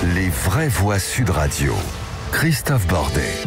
Les vraies voix Sud Radio. Christophe Bordet.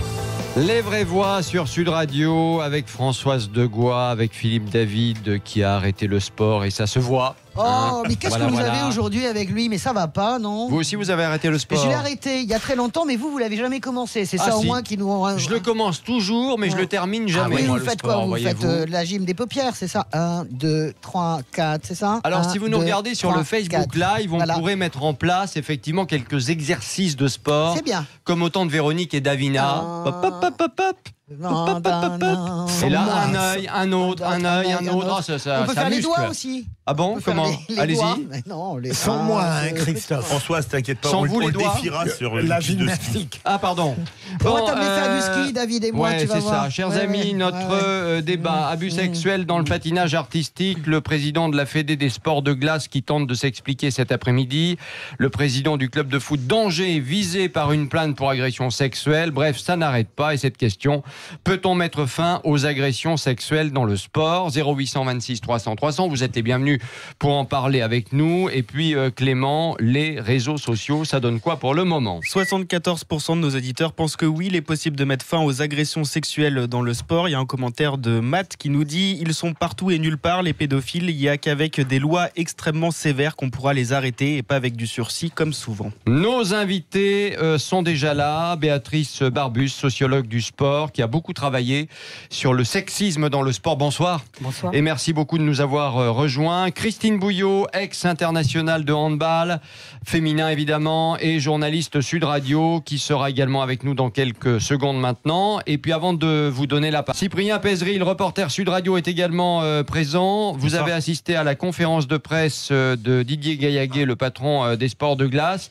Les vraies voix sur Sud Radio avec Françoise Degois, avec Philippe David qui a arrêté le sport et ça se voit. Oh, mais qu'est-ce que vous avez aujourd'hui avec lui? Mais ça va pas, non? Vous aussi, vous avez arrêté le sport? Je l'ai arrêté il y a très longtemps, mais vous l'avez jamais commencé. C'est ça au moins qui nous... Je le commence toujours, mais je le termine jamais. Oui, moi, vous faites quoi? Vous faites la gym des paupières, c'est ça? 1, 2, 3, 4, c'est ça? Alors, si vous nous regardez sur le Facebook Live, on pourrait mettre en place effectivement quelques exercices de sport. C'est bien. Comme au temps de Véronique et Davina. Hop, hop, hop, hop, hop. Et là, un œil, un autre, un œil, un autre. On peut faire les doigts aussi. Ah bon? Comment? Allez-y. Sans moi, Christophe. François, t'inquiète pas, sans on vous, le les doigts défiera sur la le gymnastique. Ah pardon. On va t'amener faire du ski, David et moi, tu vas voir. C'est ça. Chers amis, notre débat abus sexuel dans le patinage artistique, le président de la Fédé des sports de glace qui tente de s'expliquer cet après-midi, le président du club de foot d'Angers visé par une plainte pour agression sexuelle. Bref, ça n'arrête pas et cette question, peut-on mettre fin aux agressions sexuelles dans le sport? 0826 300 300, vous êtes les bienvenus pour en parler avec nous. Et puis Clément, les réseaux sociaux, ça donne quoi pour le moment? 74% de nos auditeurs pensent que oui, il est possible de mettre fin aux agressions sexuelles dans le sport. Il y a un commentaire de Matt qui nous dit « Ils sont partout et nulle part, les pédophiles. Il n'y a qu'avec des lois extrêmement sévères qu'on pourra les arrêter et pas avec du sursis comme souvent. » Nos invités sont déjà là. Béatrice Barbus, sociologue du sport, qui a beaucoup travaillé sur le sexisme dans le sport. Bonsoir. Bonsoir. Et merci beaucoup de nous avoir rejoints. Christine Bouillot, ex-internationale de handball, féminin évidemment, et journaliste Sud Radio, qui sera également avec nous dans quelques secondes maintenant. Et puis avant de vous donner la parole, Cyprien Pézeri, le reporter Sud Radio, est également présent. Vous avez assisté à la conférence de presse de Didier Gaillaguet, le patron des sports de glace.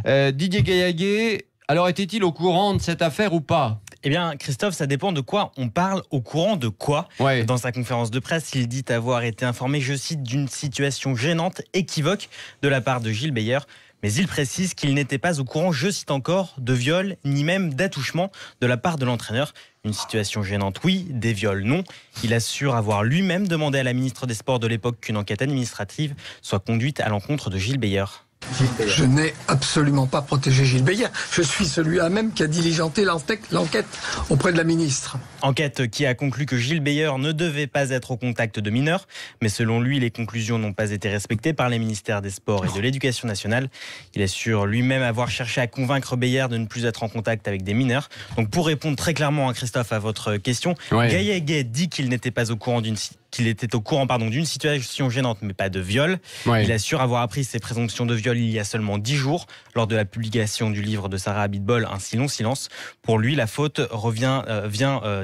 Didier Gaillaguet, alors était-il au courant de cette affaire ou pas? Eh bien, Christophe, ça dépend de quoi on parle, au courant de quoi. Dans sa conférence de presse, il dit avoir été informé, je cite, d'une situation gênante, équivoque de la part de Gilles Beyer. Mais il précise qu'il n'était pas au courant, je cite encore, de viol, ni même d'attouchement de la part de l'entraîneur. Une situation gênante, oui, des viols, non. Il assure avoir lui-même demandé à la ministre des Sports de l'époque qu'une enquête administrative soit conduite à l'encontre de Gilles Beyer. Je n'ai absolument pas protégé Gilles Beyer. Je suis celui-là même qui a diligenté l'enquête auprès de la ministre. Enquête qui a conclu que Gilles Beyer ne devait pas être au contact de mineurs. Mais selon lui, les conclusions n'ont pas été respectées par les ministères des Sports et de l'Éducation nationale. Il assure lui-même avoir cherché à convaincre Beyer de ne plus être en contact avec des mineurs. Donc pour répondre très clairement à Christophe à votre question, Gaillaguet dit qu'il était au courant d'une situation gênante, mais pas de viol. Il assure avoir appris ces présomptions de viol il y a seulement 10 jours, lors de la publication du livre de Sarah Abitbol, Un si long silence. Pour lui, la faute vient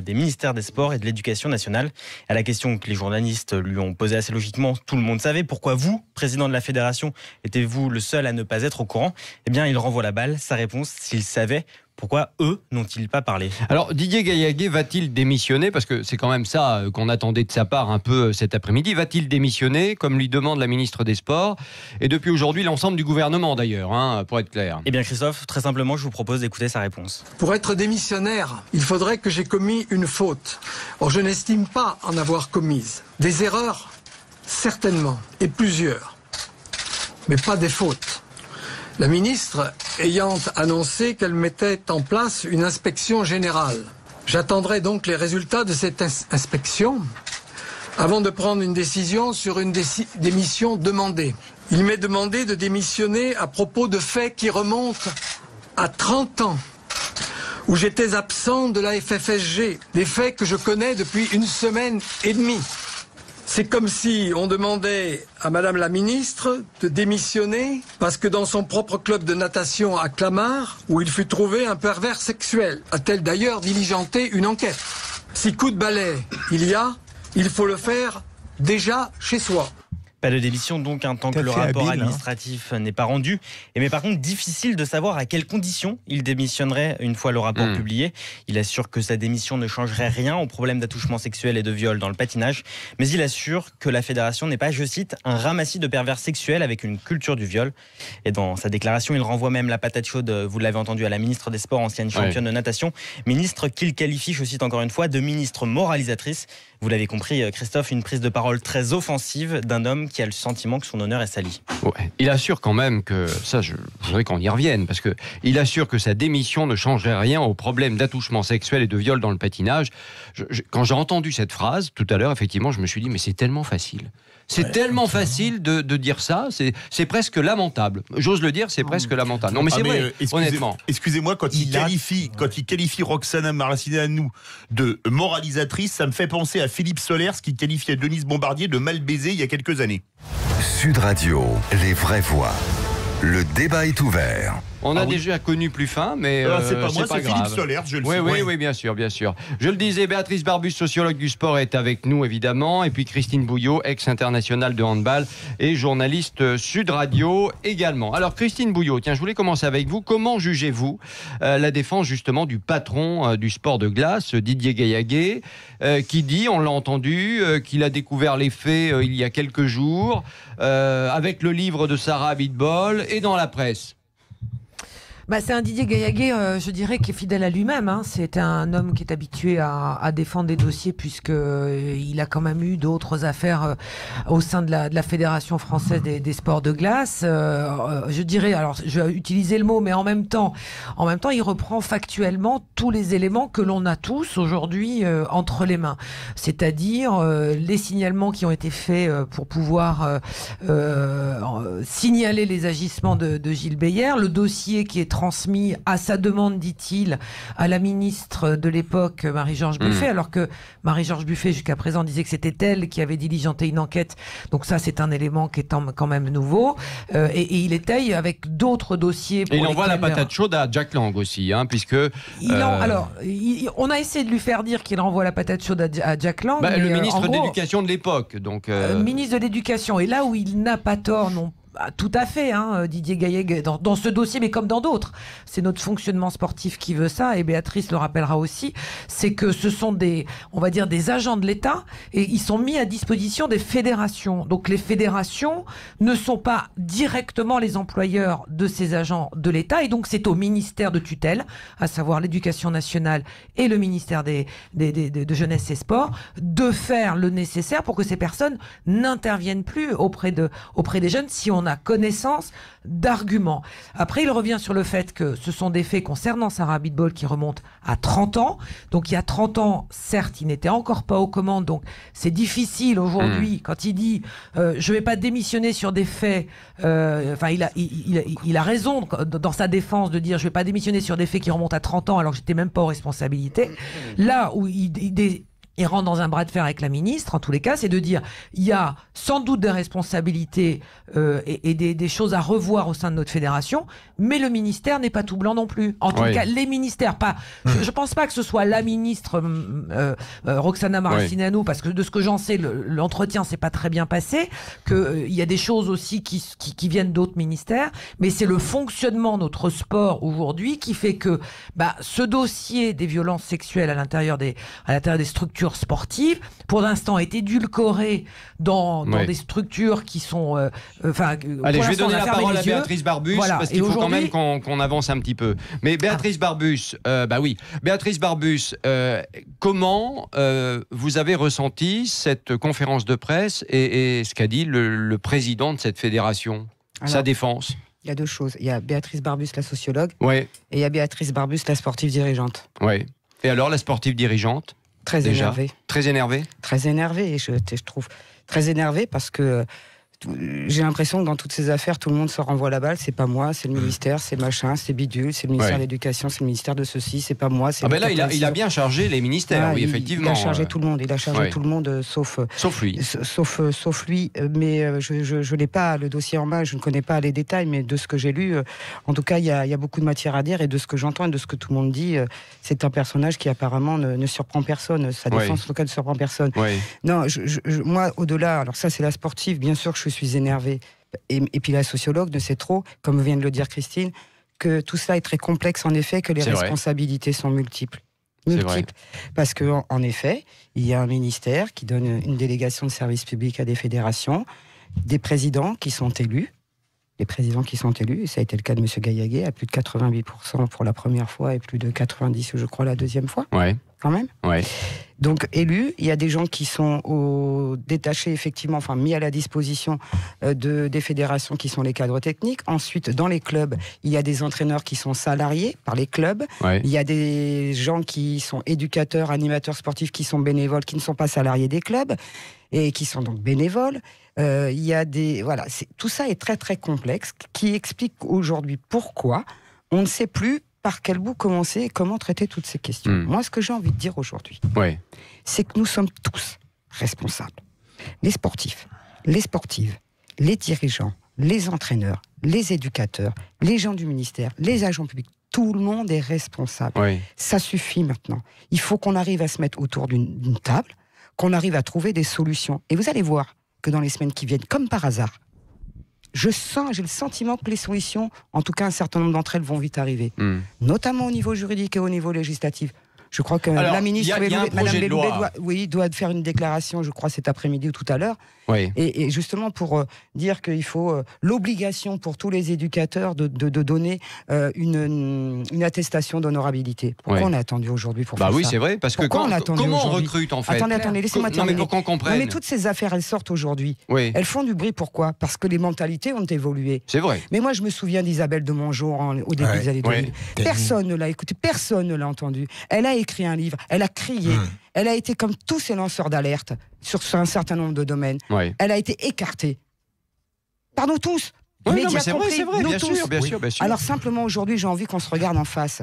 des ministères des Sports et de l'Éducation nationale. À la question que les journalistes lui ont posée assez logiquement, tout le monde savait. Pourquoi vous, président de la fédération, étiez-vous le seul à ne pas être au courant? Eh bien, il renvoie la balle. Sa réponse, s'il savait, pourquoi eux n'ont-ils pas parlé? Alors Didier Gaillaguet va-t-il démissionner? Parce que c'est quand même ça qu'on attendait de sa part un peu cet après-midi. Va-t-il démissionner, comme lui demande la ministre des Sports? Et depuis aujourd'hui, l'ensemble du gouvernement d'ailleurs, pour être clair. Eh bien Christophe, très simplement, je vous propose d'écouter sa réponse. Pour être démissionnaire, il faudrait que j'ai commis une faute. Or, je n'estime pas en avoir commise. Des erreurs, certainement, et plusieurs. Mais pas des fautes. La ministre ayant annoncé qu'elle mettait en place une inspection générale. J'attendrai donc les résultats de cette inspection avant de prendre une décision sur une démission demandée. Il m'est demandé de démissionner à propos de faits qui remontent à 30 ans, où j'étais absent de la FFSG, des faits que je connais depuis 1 semaine et demie. C'est comme si on demandait à Madame la Ministre de démissionner parce que dans son propre club de natation à Clamart, où il fut trouvé un pervers sexuel, a-t-elle d'ailleurs diligenté une enquête. Si coup de balai il faut le faire déjà chez soi. Pas de démission donc, tant que le rapport administratif n'est pas rendu. Mais par contre, difficile de savoir à quelles conditions il démissionnerait une fois le rapport publié. Il assure que sa démission ne changerait rien au problème d'attouchement sexuel et de viol dans le patinage. Mais il assure que la fédération n'est pas, je cite, un ramassis de pervers sexuels avec une culture du viol. Et dans sa déclaration, il renvoie même la patate chaude, vous l'avez entendu, à la ministre des Sports, ancienne championne de natation. Ministre qu'il qualifie, je cite encore une fois, de ministre moralisatrice. Vous l'avez compris, Christophe, une prise de parole très offensive d'un homme homme qui a le sentiment que son honneur est sali. Ouais. Il assure quand même que, ça je voudrais qu'on y revienne, parce que il assure que sa démission ne changerait rien au problème d'attouchement sexuel et de viol dans le patinage. Quand j'ai entendu cette phrase tout à l'heure, effectivement, je me suis dit, mais c'est tellement facile. C'est tellement facile de dire ça, c'est presque lamentable. J'ose le dire, c'est presque lamentable. Non mais c'est vrai, honnêtement. Excusez-moi, quand il qualifie Roxana Maracineanu de moralisatrice, ça me fait penser à Philippe Solers qui qualifiait Denise Bombardier de mal baisée il y a quelques années. Sud Radio, les vraies voix. Le débat est ouvert. On a déjà connu plus fin, mais c'est pas moi, c'est grave. Philippe Solers, je le sais. Oui, bien sûr. Je le disais, Béatrice Barbus, sociologue du sport, est avec nous, évidemment. Et puis Christine Bouillot, ex-internationale de handball et journaliste Sud Radio également. Alors, Christine Bouillot, tiens, je voulais commencer avec vous. Comment jugez-vous la défense, justement, du patron du sport de glace, Didier Gaillaguet, qui dit, on l'a entendu, qu'il a découvert les faits il y a quelques jours, avec le livre de Sarah Abitbol et dans la presse? C'est un Didier Gaillaguet, je dirais, qui est fidèle à lui-même. Hein. C'est un homme qui est habitué à défendre des dossiers puisque il a quand même eu d'autres affaires au sein de la Fédération française des sports de glace. Je dirais, alors je vais utiliser le mot, mais en même temps, il reprend factuellement tous les éléments que l'on a tous aujourd'hui entre les mains. C'est-à-dire les signalements qui ont été faits pour pouvoir signaler les agissements de Gilles Beyer, le dossier qui est transmis à sa demande, dit-il, à la ministre de l'époque, Marie-Georges Buffet, alors que Marie-Georges Buffet, jusqu'à présent, disait que c'était elle qui avait diligenté une enquête. Donc ça, c'est un élément qui est quand même nouveau. Et il étaye avec d'autres dossiers. Et il envoie la patate chaude à Jack Lang aussi, hein, puisque... on a essayé de lui faire dire qu'il envoie la patate chaude à Jack Lang. Le ministre de l'Éducation de l'époque. Ministre de l'Éducation. Et là où il n'a pas tort, non tout à fait, hein, Didier Gaillaguet, dans ce dossier, mais comme dans d'autres. C'est notre fonctionnement sportif qui veut ça, et Béatrice le rappellera aussi, c'est que ce sont on va dire, des agents de l'État, et ils sont mis à disposition des fédérations. Donc les fédérations ne sont pas directement les employeurs de ces agents de l'État, et donc c'est au ministère de tutelle, à savoir l'Éducation nationale et le ministère de Jeunesse et Sport, de faire le nécessaire pour que ces personnes n'interviennent plus auprès des jeunes si on a connaissance d'arguments. Après, il revient sur le fait que ce sont des faits concernant Sarah Abitbol qui remontent à 30 ans. Donc il y a 30 ans, certes, il n'était encore pas aux commandes, donc c'est difficile aujourd'hui, quand il dit je ne vais pas démissionner sur des faits, il a raison dans sa défense de dire je ne vais pas démissionner sur des faits qui remontent à 30 ans alors que j'étais même pas aux responsabilités. Là où il rentre dans un bras de fer avec la ministre, en tous les cas, c'est de dire il y a sans doute des responsabilités et des choses à revoir au sein de notre fédération, mais le ministère n'est pas tout blanc non plus. En tout cas, les ministères, pas. Je ne pense pas que ce soit la ministre Roxana Maracineanu, parce que de ce que j'en sais, l'entretien s'est pas très bien passé, qu'il y a des choses aussi qui viennent d'autres ministères, mais c'est le fonctionnement de notre sport aujourd'hui qui fait que ce dossier des violences sexuelles à l'intérieur des structures sportives, pour l'instant, est édulcoré dans des structures qui sont... Allez, je vais donner la parole à Béatrice Barbus, parce qu'il faut quand même qu'on avance un petit peu. Mais Béatrice Barbus, Béatrice Barbus, comment vous avez ressenti cette conférence de presse et ce qu'a dit le président de cette fédération, sa défense? Il y a deux choses. Il y a Béatrice Barbus, la sociologue, et il y a Béatrice Barbus, la sportive dirigeante. Oui. Et alors, la sportive dirigeante? Très énervée. Très énervée? Très énervée, et je trouve très énervée parce que j'ai l'impression que dans toutes ces affaires, tout le monde se renvoie la balle. C'est pas moi, c'est le ministère, c'est machin, c'est bidule, c'est le ministère de l'Éducation, c'est le ministère de ceci, c'est pas moi. Là, il a bien chargé les ministères, oui, effectivement. Il a chargé tout le monde, tout le monde, sauf lui. Sauf lui. Mais je n'ai pas le dossier en main, je ne connais pas les détails, mais de ce que j'ai lu, en tout cas, il y a beaucoup de matière à dire, et de ce que j'entends et de ce que tout le monde dit, c'est un personnage qui apparemment ne surprend personne. Sa défense, en tout cas, ne surprend personne. Non, moi, au-delà, alors ça, c'est la sportive, bien sûr que je suis énervée. Et puis la sociologue ne sait trop, comme vient de le dire Christine, que tout ça est très complexe en effet, que les responsabilités sont multiples. Parce qu'en effet, il y a un ministère qui donne une délégation de service public à des fédérations, des présidents qui sont élus, les présidents qui sont élus, et ça a été le cas de M. Gaillaguet, à plus de 88% pour la première fois et plus de 90%, je crois, la deuxième fois. Ouais. Quand même. Ouais. Donc élus, il y a des gens qui sont détachés effectivement, enfin mis à la disposition des fédérations qui sont les cadres techniques. Ensuite, dans les clubs, il y a des entraîneurs qui sont salariés par les clubs. Ouais. Il y a des gens qui sont éducateurs, animateurs sportifs qui sont bénévoles, qui ne sont pas salariés des clubs et qui sont donc bénévoles. Il y a des tout ça est très très complexe, qui explique aujourd'hui pourquoi on ne sait plus par quel bout commencer et comment traiter toutes ces questions. Moi, ce que j'ai envie de dire aujourd'hui, c'est que nous sommes tous responsables. Les sportifs, les sportives, les dirigeants, les entraîneurs, les éducateurs, les gens du ministère, les agents publics, tout le monde est responsable. Ça suffit maintenant. Il faut qu'on arrive à se mettre autour d'une table, qu'on arrive à trouver des solutions. Et vous allez voir que dans les semaines qui viennent, comme par hasard, j'ai le sentiment que les solutions, en tout cas un certain nombre d'entre elles, vont vite arriver. Notamment au niveau juridique et au niveau législatif. Je crois que la ministre Madame Belloubet doit faire une déclaration, je crois, cet après-midi ou tout à l'heure. Et justement pour dire qu'il faut l'obligation pour tous les éducateurs de donner une attestation d'honorabilité. Pourquoi on a attendu aujourd'hui pour faire ça ? Oui, c'est vrai, parce que comment on recrute en fait ? Attendez, laissez-moi terminer. Non, mais pour qu'on comprenne. Non, mais toutes ces affaires, elles sortent aujourd'hui. Elles font du bruit, pourquoi ? Parce que les mentalités ont évolué. C'est vrai. Mais moi, je me souviens d'Isabelle de Montjour au début des années 2000. Personne ne l'a écoutée, personne ne l'a entendue. Elle a écrit un livre, elle a crié, elle a été comme tous ces lanceurs d'alerte sur un certain nombre de domaines. Elle a été écartée par nous tous. C'est vrai, bien sûr. Alors simplement aujourd'hui, j'ai envie qu'on se regarde en face,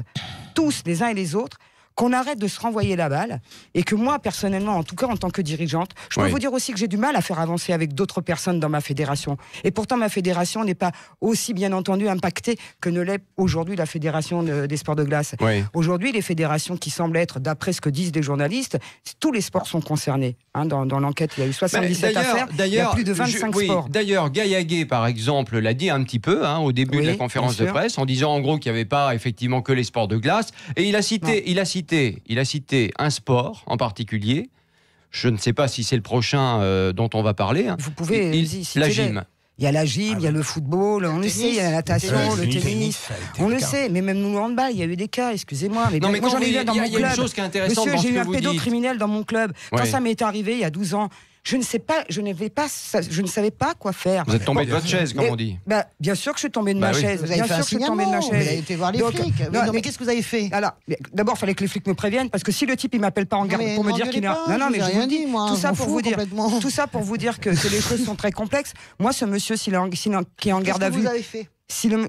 tous les uns et les autres, qu'on arrête de se renvoyer la balle, et que moi, personnellement, en tout cas en tant que dirigeante, je peux vous dire aussi que j'ai du mal à faire avancer avec d'autres personnes dans ma fédération. Et pourtant, ma fédération n'est pas aussi, bien entendu, impactée que ne l'est aujourd'hui la fédération des sports de glace. Aujourd'hui, les fédérations qui semblent être, d'après ce que disent les journalistes, tous les sports sont concernés. Dans l'enquête, il y a eu 77 affaires, il y a plus de 25 sports. D'ailleurs, Gaillaguet, par exemple, l'a dit un petit peu au début de la conférence de presse, en disant en gros qu'il n'y avait pas effectivement que les sports de glace, et il a cité un sport en particulier. Je ne sais pas si c'est le prochain dont on va parler. Vous pouvez la gym. Il y a la gym, il y a le football, on le sait, il y a la natation, le tennis. On le sait, mais même nous, le handball, il y a eu des cas, excusez-moi. Mais moi, j'en ai eu dans mon club. Il y a une chose qui est intéressante. Monsieur, j'ai eu un pédocriminel dans mon club. Quand ça m'est arrivé, il y a 12 ans, je ne savais pas quoi faire. Vous êtes tombé de votre chaise, comme on dit. Bien sûr que je suis tombé de ma chaise. Vous avez fait un signalement. Vous avez été voir les flics. Mais qu'est-ce que vous avez fait ? D'abord, il fallait que les flics me préviennent, parce que si le type, il m'appelle pas en garde pour me dire qu'il a... Non, mais j'ai rien dit, moi. Tout ça pour vous dire que les choses sont très complexes. Moi, ce monsieur, qui est en garde à vue... Qu'est-ce que vous avez fait ?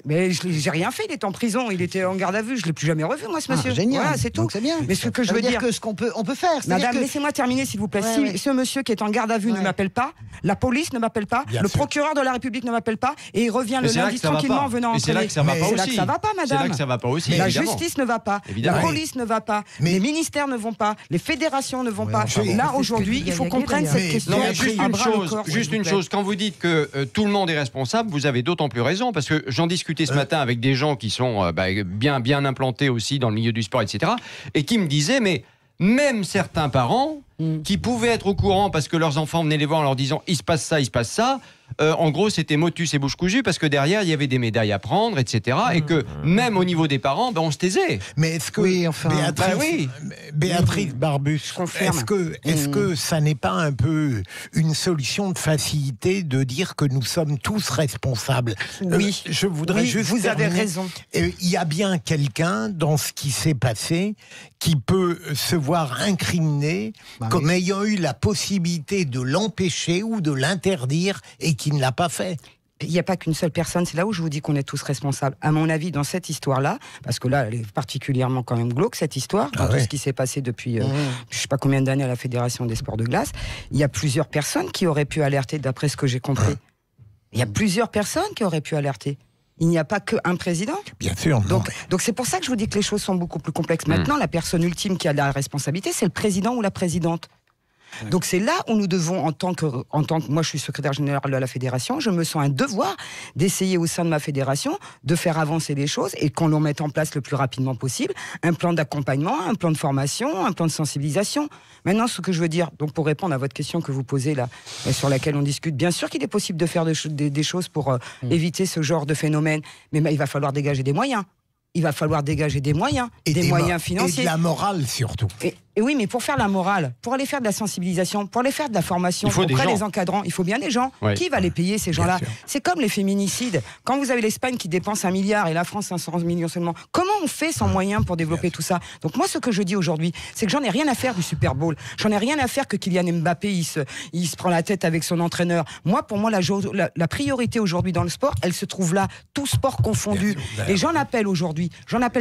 Mais j'ai rien fait, il était en prison, il était en garde à vue, je l'ai plus jamais revu, moi, ce monsieur. Génial. Voilà, c'est tout. Donc c'est bien. Mais ce que je veux dire, que ce qu'on peut faire. Madame, laissez-moi terminer, s'il vous plaît. Si ce monsieur qui est en garde à vue ne m'appelle pas, la police ne m'appelle pas, le procureur de la République ne m'appelle pas, et il revient le lundi tranquillement en venant entraîner. C'est là que ça va pas aussi. C'est là que ça va pas, madame. C'est là que ça va pas aussi. La justice ne va pas, la police ne va pas, les ministères ne vont pas, les fédérations ne vont pas. Là, aujourd'hui, il faut qu'on prenne cette question. Juste une chose, quand vous dites que tout le monde est responsable, vous avez d'autant plus raison, parce que j'en discutais ce matin avec des gens qui sont bien implantés aussi dans le milieu du sport, etc., et qui me disaient, mais même certains parents qui pouvaient être au courant parce que leurs enfants venaient les voir en leur disant il se passe ça, en gros c'était motus et bouche cousue, parce que derrière il y avait des médailles à prendre, etc., et que même au niveau des parents, on se taisait. Mais est-ce que Béatrice Barbus, est-ce que ça n'est pas un peu une solution de facilité de dire que nous sommes tous responsables ? Oui, je voudrais juste vous avez raison. Il y a bien quelqu'un dans ce qui s'est passé qui peut se voir incriminé comme ayant eu la possibilité de l'empêcher ou de l'interdire et qui ne l'a pas fait. Il n'y a pas qu'une seule personne, c'est là où je vous dis qu'on est tous responsables. À mon avis, dans cette histoire-là, parce que là, elle est particulièrement quand même glauque, cette histoire, dans tout ce qui s'est passé depuis je ne sais pas combien d'années à la Fédération des sports de glace, il y a plusieurs personnes qui auraient pu alerter, d'après ce que j'ai compris. Il y a plusieurs personnes qui auraient pu alerter. Il n'y a pas qu'un président. Bien sûr. Donc c'est pour ça que je vous dis que les choses sont beaucoup plus complexes. Maintenant, la personne ultime qui a la responsabilité, c'est le président ou la présidente. Donc c'est là où nous devons, en tant que moi je suis secrétaire général de la fédération, je me sens un devoir d'essayer au sein de ma fédération de faire avancer les choses et qu'on le mette en place le plus rapidement possible, un plan d'accompagnement, un plan de formation, un plan de sensibilisation. Maintenant, ce que je veux dire, donc pour répondre à votre question que vous posez là, sur laquelle on discute, bien sûr qu'il est possible de faire des choses pour éviter ce genre de phénomène, mais il va falloir dégager des moyens. Il va falloir dégager des moyens, des moyens financiers. Et de la morale surtout. Et oui, mais pour faire la morale, pour aller faire de la sensibilisation, pour aller faire de la formation auprès des encadrants, il faut bien des gens. Ouais. Qui va les payer, ces gens-là? C'est comme les féminicides. Quand vous avez l'Espagne qui dépense 1 milliard et la France 500 millions seulement, comment on fait sans moyens pour développer tout ça? Donc moi, ce que je dis aujourd'hui, c'est que j'en ai rien à faire du Super Bowl. J'en ai rien à faire que Kylian Mbappé, il se prend la tête avec son entraîneur. Pour moi, la priorité aujourd'hui dans le sport, elle se trouve là, tout sport confondu. Et j'en appelle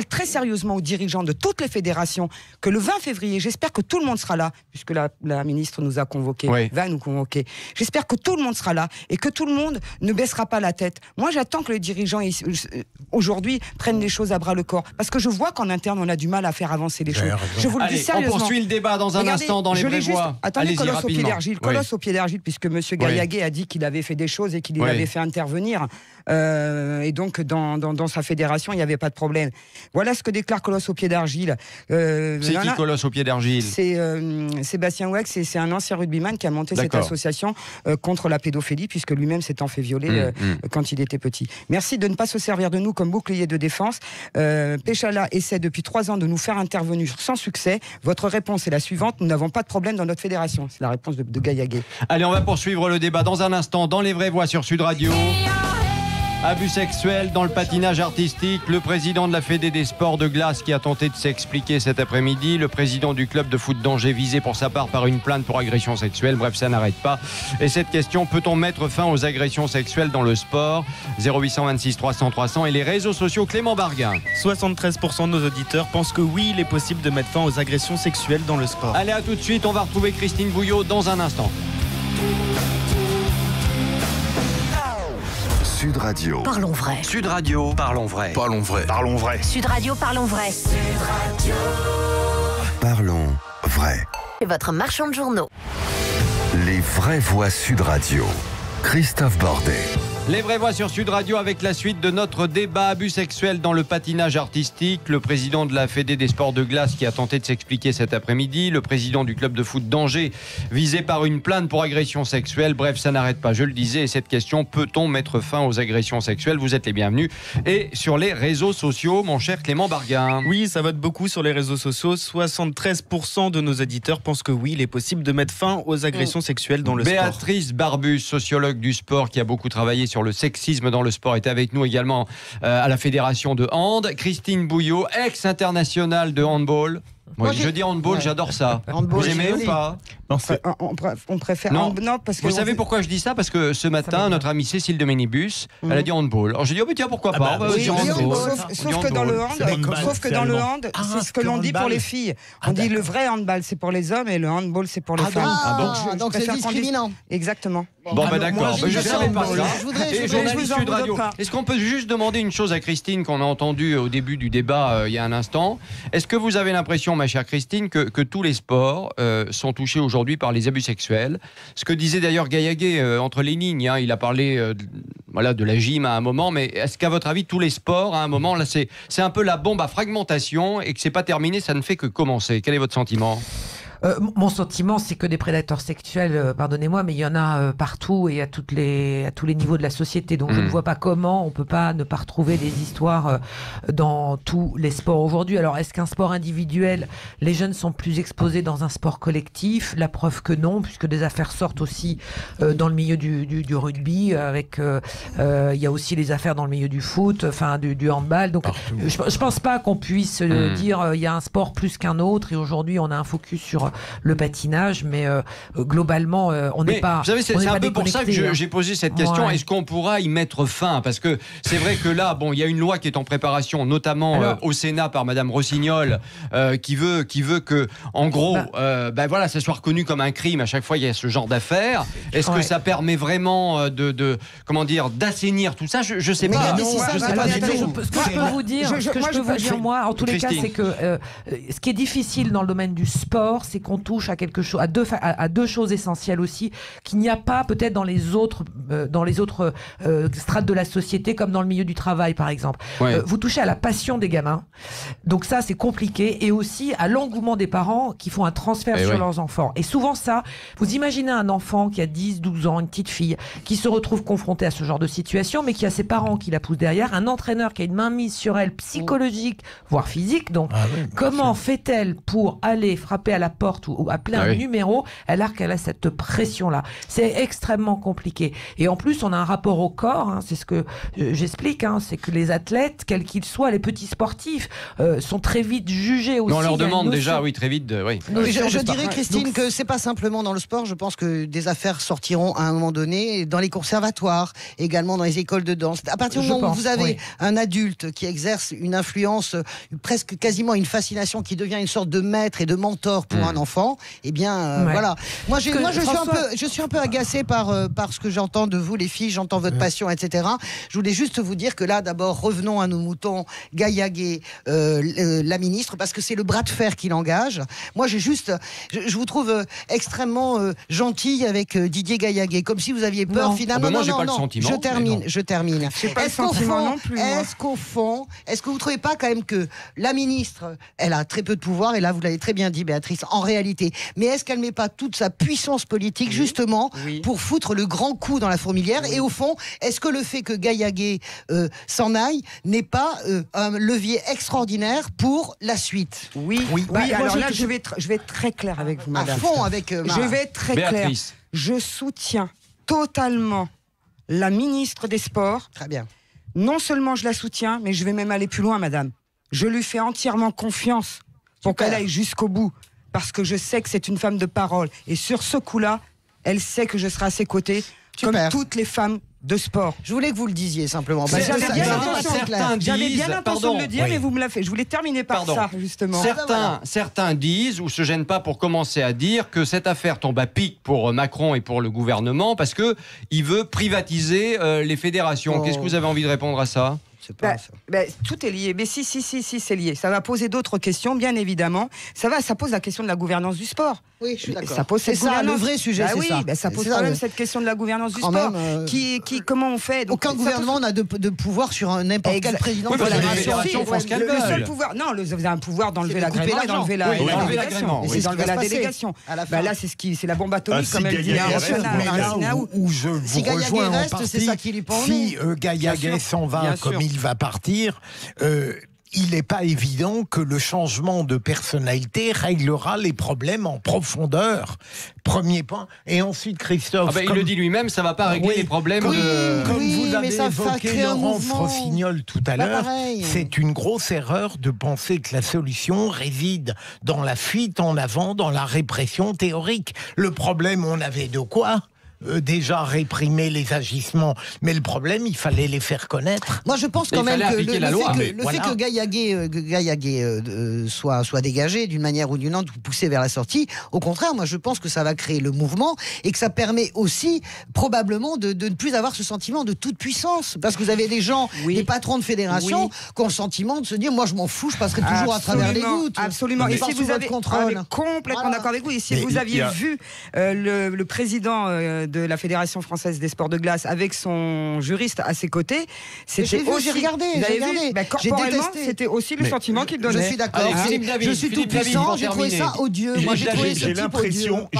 très sérieusement aux dirigeants de toutes les fédérations que le 20 février, j'espère que tout le monde sera là, puisque la ministre nous a convoqués, va nous convoquer. J'espère que tout le monde sera là et que tout le monde ne baissera pas la tête. Moi, j'attends que les dirigeants aujourd'hui prennent les choses à bras le corps, parce que je vois qu'en interne, on a du mal à faire avancer les choses. Je vous le dis sérieusement. On poursuit le débat dans un instant dans les vraies voix. Attendez, colosse au pied d'argile, puisque M. Gaillaguet a dit qu'il avait fait des choses et qu'il avait fait intervenir. Et donc, dans sa fédération, il n'y avait pas de problème. Voilà ce que déclare Colosse au pied d'argile. C'est qui Colosse au pied d'argile? C'est Sébastien Wex, et c'est un ancien rugbyman qui a monté cette association contre la pédophilie, puisque lui-même s'étant fait violer quand il était petit. Merci de ne pas se servir de nous comme bouclier de défense. Péchala essaie depuis 3 ans de nous faire intervenir sans succès. Votre réponse est la suivante: nous n'avons pas de problème dans notre fédération. C'est la réponse de Gaillaguet. Allez, on va poursuivre le débat dans un instant dans les vraies voix sur Sud Radio. Abus sexuels dans le patinage artistique, le président de la Fédé des sports de glace qui a tenté de s'expliquer cet après-midi, le président du club de foot d'Angers visé pour sa part par une plainte pour agression sexuelle. Bref, ça n'arrête pas. Et cette question, peut-on mettre fin aux agressions sexuelles dans le sport? 0826 300 300 et les réseaux sociaux. Clément Barguin. 73% de nos auditeurs pensent que oui, il est possible de mettre fin aux agressions sexuelles dans le sport. Allez, à tout de suite, on va retrouver Christine Bouillot dans un instant. Sud Radio. Parlons vrai. Sud Radio. Parlons vrai. Parlons vrai. Parlons vrai. Sud Radio, parlons vrai. Sud Radio. Parlons vrai. Et votre marchand de journaux. Les vraies voix Sud Radio. Christophe Bordet. Les vraies voix sur Sud Radio avec la suite de notre débat abus sexuel dans le patinage artistique. Le président de la Fédé des sports de glace qui a tenté de s'expliquer cet après-midi. Le président du club de foot d'Angers visé par une plainte pour agression sexuelle. Bref, ça n'arrête pas, je le disais. Et cette question, peut-on mettre fin aux agressions sexuelles? Vous êtes les bienvenus. Et sur les réseaux sociaux, mon cher Clément Barguin. Oui, ça vote beaucoup sur les réseaux sociaux. 73% de nos auditeurs pensent que oui, il est possible de mettre fin aux agressions sexuelles dans le sport. Béatrice Barbus, sociologue du sport qui a beaucoup travaillé sur le sexisme dans le sport, est avec nous également à la fédération de hand. Christine Bouillot, ex-internationale de handball. Moi, je dis handball, j'adore ça. Handball, vous aimez ou pas? Non, on préfère handball parce que... Vous savez pourquoi je dis ça? Parce que ce matin, notre amie Cécile de Ménibus, elle a dit handball. Alors j'ai dit, tiens, pourquoi pas? Sauf que dans le hand, c'est ce que l'on dit pour les filles. On dit le vrai handball, c'est pour les hommes, et le handball, c'est pour les femmes. Donc c'est discriminant. Exactement. Bon, d'accord. Je ne savais pas ça. Et journaliste Sud Radio. Est-ce qu'on peut juste demander une chose à Christine qu'on a entendue au début du débat il y a un instant? Est-ce que vous avez l'impression, ma chère Christine, que tous les sports sont touchés aujourd'hui par les abus sexuels? Ce que disait d'ailleurs Gaillaguet entre les lignes, il a parlé de la gym à un moment, mais est-ce qu'à votre avis tous les sports à un moment, là c'est un peu la bombe à fragmentation et que c'est pas terminé, ça ne fait que commencer? Quel est votre sentiment? Mon sentiment, c'est que des prédateurs sexuels, pardonnez-moi, mais il y en a partout et à tous les niveaux de la société. Donc je ne vois pas comment on peut pas ne pas retrouver des histoires dans tous les sports aujourd'hui. Alors est-ce qu'un sport individuel, les jeunes sont plus exposés dans un sport collectif? La preuve que non, puisque des affaires sortent aussi dans le milieu du rugby. Avec il y a aussi les affaires dans le milieu du foot, enfin du handball. Donc je pense pas qu'on puisse dire il y a un sport plus qu'un autre. Et aujourd'hui on a un focus sur le patinage, mais globalement, on n'est pas. Vous savez, c'est un peu pour ça que j'ai posé cette question. Ouais. Est-ce qu'on pourra y mettre fin? Parce que c'est vrai que là, il y a une loi qui est en préparation, notamment au Sénat par Madame Rossignol, qui veut que, en gros, ça soit reconnu comme un crime. À chaque fois, il y a ce genre d'affaires. Est-ce que ça permet vraiment d'assainir tout ça? Je sais pas. Ce que je peux vous dire, moi, en tous les cas, c'est que ce qui est difficile dans le domaine du sport, c'est c'est qu'on touche à quelque chose, à deux choses essentielles aussi, qu'il n'y a pas peut-être dans les autres strates de la société, comme dans le milieu du travail par exemple. Ouais. Vous touchez à la passion des gamins, donc ça c'est compliqué, et aussi à l'engouement des parents qui font un transfert sur leurs enfants. Et souvent ça, vous imaginez un enfant qui a 10, 12 ans, une petite fille, qui se retrouve confrontée à ce genre de situation, mais qui a ses parents qui la poussent derrière, un entraîneur qui a une mainmise sur elle, psychologique, voire physique. Donc, comment fait-elle pour aller frapper à la porte ou appeler un numéro alors qu'elle a cette pression-là? C'est extrêmement compliqué. Et en plus, on a un rapport au corps, hein, c'est ce que j'explique, hein, c'est que les athlètes, quels qu'ils soient, les petits sportifs, sont très vite jugés aussi. Mais on leur demande déjà, très vite. Je dirais, Christine, que c'est pas simplement dans le sport. Je pense que des affaires sortiront à un moment donné dans les conservatoires, également dans les écoles de danse. À partir du moment où vous avez un adulte qui exerce une influence, presque quasiment une fascination, qui devient une sorte de maître et de mentor pour un enfant, eh bien, voilà. Moi, je suis un peu agacée par ce que j'entends de vous, les filles. J'entends votre passion, etc. Je voulais juste vous dire que là, d'abord, revenons à nos moutons. Gaillaguet, la ministre, parce que c'est le bras de fer qui l'engage. Moi, je vous trouve extrêmement gentille avec Didier Gaillaguet, comme si vous aviez peur finalement. Moi, j'ai pas le sentiment. Je termine. Est-ce qu'au fond, est-ce que vous trouvez pas quand même que la ministre, elle a très peu de pouvoir, et là vous l'avez très bien dit, Béatrice, en réalité, mais est-ce qu'elle met pas toute sa puissance politique justement pour foutre le grand coup dans la fourmilière? Et au fond, est-ce que le fait que Gaillaguet s'en aille n'est pas un levier extraordinaire pour la suite? Alors là, je vais être très clair avec vous, madame. À fond avec je vais être très clair. Je soutiens totalement la ministre des Sports. Très bien. Non seulement je la soutiens, mais je vais même aller plus loin, madame. Je lui fais entièrement confiance pour qu'elle aille jusqu'au bout, parce que je sais que c'est une femme de parole. Et sur ce coup-là, elle sait que je serai à ses côtés, comme toutes les femmes de sport. Je voulais que vous le disiez simplement. J'avais bien l'intention de le dire, mais vous me l'avez fait. Je voulais terminer par ça, justement. Certains disent, ou se gênent pas pour commencer à dire, que cette affaire tombe à pic pour Macron et pour le gouvernement, parce qu'il veut privatiser les fédérations. Qu'est-ce que vous avez envie de répondre à ça? Tout est lié. Mais si, c'est lié. Ça va poser d'autres questions, bien évidemment. Ça pose la question de la gouvernance du sport. Oui, je suis d'accord. Ça pose c'est ça, le vrai sujet, c'est ça. Ça pose quand même cette question de la gouvernance du sport. Comment on fait? Donc, aucun gouvernement n'a de pouvoir sur n'importe quel président de la fédération. Le seul pouvoir, non, vous avez un pouvoir d'enlever l'agrément et d'enlever la délégation. Là, c'est la bombe atomique, comme elle dit. Où je vous rejoins en partie. Si Gaillaguet s'en va comme il va partir, il n'est pas évident que le changement de personnalité réglera les problèmes en profondeur. Premier point. Et ensuite, Christophe... il le dit lui-même, ça ne va pas régler les problèmes Comme vous l'avez évoqué, Laurence Rossignol, tout à l'heure, c'est une grosse erreur de penser que la solution réside dans la fuite en avant, dans la répression théorique. Le problème, on avait de quoi déjà réprimer les agissements, mais le problème, il fallait les faire connaître. Moi, je pense quand même que le fait que Gaillaguet soit dégagé d'une manière ou d'une autre, poussé vers la sortie, au contraire, moi, je pense que ça va créer le mouvement et que ça permet aussi, probablement, de ne plus avoir ce sentiment de toute puissance. Parce que vous avez des gens, des patrons de fédération, qui ont le sentiment de se dire, moi, je m'en fous, je passerai toujours à travers les gouttes. Absolument. Et si vous avez complètement d'accord avec vous, et si vous aviez vu le président de la Fédération française des sports de glace avec son juriste à ses côtés, c'était aussi... J'ai regardé. Corporellement, c'était aussi le sentiment qu'il donnait. Je suis d'accord. Je suis tout puissant, j'ai trouvé ça odieux. J'ai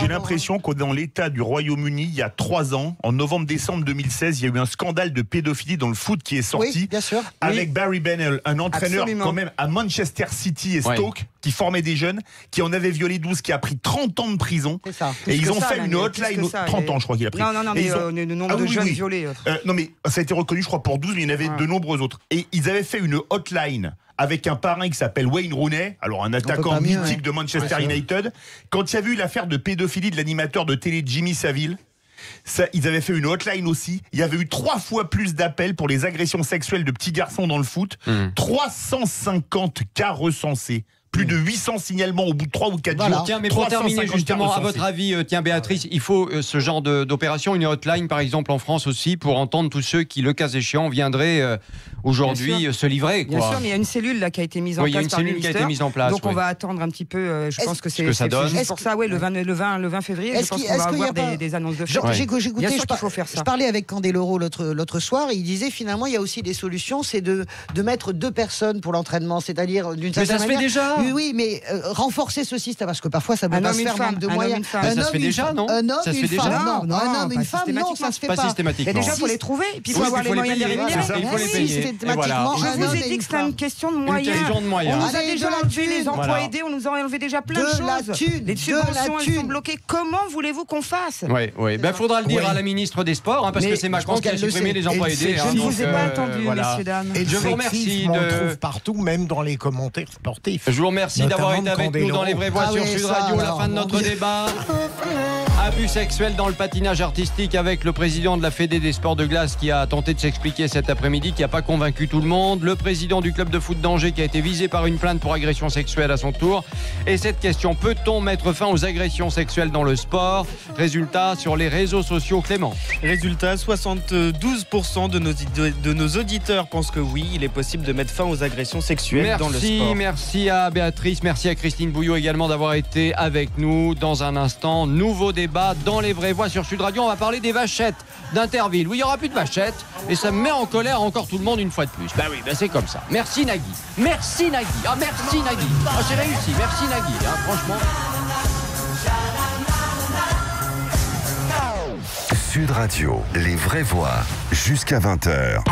l'impression que dans l'État du Royaume-Uni, il y a 3 ans, en novembre-décembre 2016, il y a eu un scandale de pédophilie dans le foot qui est sorti, avec Barry Bennell, un entraîneur quand même à Manchester City et Stoke, qui formait des jeunes, qui en avait violé 12, qui a pris 30 ans de prison. Et ils ont fait une hotline, 30 ans je crois qu'il a pris. Non, mais le nombre de jeunes violés. Non, mais ça a été reconnu, je crois, pour 12, mais il y en avait de nombreux autres. Et ils avaient fait une hotline avec un parrain qui s'appelle Wayne Rooney, alors un attaquant mythique de Manchester United. Quand il y a eu l'affaire de pédophilie de l'animateur de télé Jimmy Savile, ils avaient fait une hotline aussi. Il y avait eu 3 fois plus d'appels pour les agressions sexuelles de petits garçons dans le foot. 350 cas recensés. Plus de 800 signalements au bout de 3 ou 4 jours. Tiens, mais pour terminer justement, à votre avis, Béatrice, il faut ce genre d'opération, une hotline par exemple en France aussi, pour entendre tous ceux qui, le cas échéant, viendraient aujourd'hui se livrer. Bien sûr, mais il y a une cellule là qui a été mise en place. Il y a une cellule qui a été mise en place. Donc on va attendre un petit peu. Je pense que c'est juste pour ça. Le 20 février, je pense qu'on va avoir des annonces de fête. Bien sûr qu'il faut faire ça. Je parlais avec Candeloro l'autre soir. Il disait finalement il y a aussi des solutions, c'est de mettre 2 personnes pour l'entraînement, c'est-à-dire d'une certaine manière. Ça se fait déjà. Oui, mais renforcer ce système parce que parfois ça peut pas se faire manque de moyens. Ça se fait déjà, non? Un homme, une femme, non. Un homme, une femme, non, ça se fait pas. Systématiquement. Déjà, il faut les trouver, et puis il faut avoir les moyens de les rémunérer. Il faut les payer. Systématiquement. Je vous ai dit que c'était une question de moyens. On nous a déjà enlevé les emplois aidés, on nous a enlevé déjà plein de choses. Les subventions, elles sont bloquées. Comment voulez-vous qu'on fasse? Oui. Ben, faudra le dire à la ministre des Sports, parce que c'est Macron qui a supprimé les emplois aidés. Je ne vous ai pas entendu, messieurs, dames. Et je vous remercie. On le trouve partout, même dans les commentaires sportifs. Je vous remercie d'avoir été avec nous dans Les Vraies Voix sur Sud Radio. La fin de notre débat. Abus sexuel dans le patinage artistique avec le président de la Fédé des sports de glace qui a tenté de s'expliquer cet après-midi, qui n'a pas convaincu tout le monde. Le président du club de foot d'Angers qui a été visé par une plainte pour agression sexuelle à son tour. Et cette question, peut-on mettre fin aux agressions sexuelles dans le sport? Résultat sur les réseaux sociaux, Clément. Résultat, 72% de nos auditeurs pensent que oui, il est possible de mettre fin aux agressions sexuelles dans le sport. Merci à Béatrice, merci à Christine Bouillot également d'avoir été avec nous. Dans un instant, nouveau débat dans Les Vraies Voix sur Sud Radio. On va parler des vachettes d'Interville. Oui, il n'y aura plus de vachettes et ça me met en colère encore tout le monde une fois de plus. Bah oui, c'est comme ça. Merci Nagui. Merci Nagui. Merci Nagui. J'ai réussi. Merci Nagui. Franchement. Sud Radio, Les Vraies Voix, jusqu'à 20h.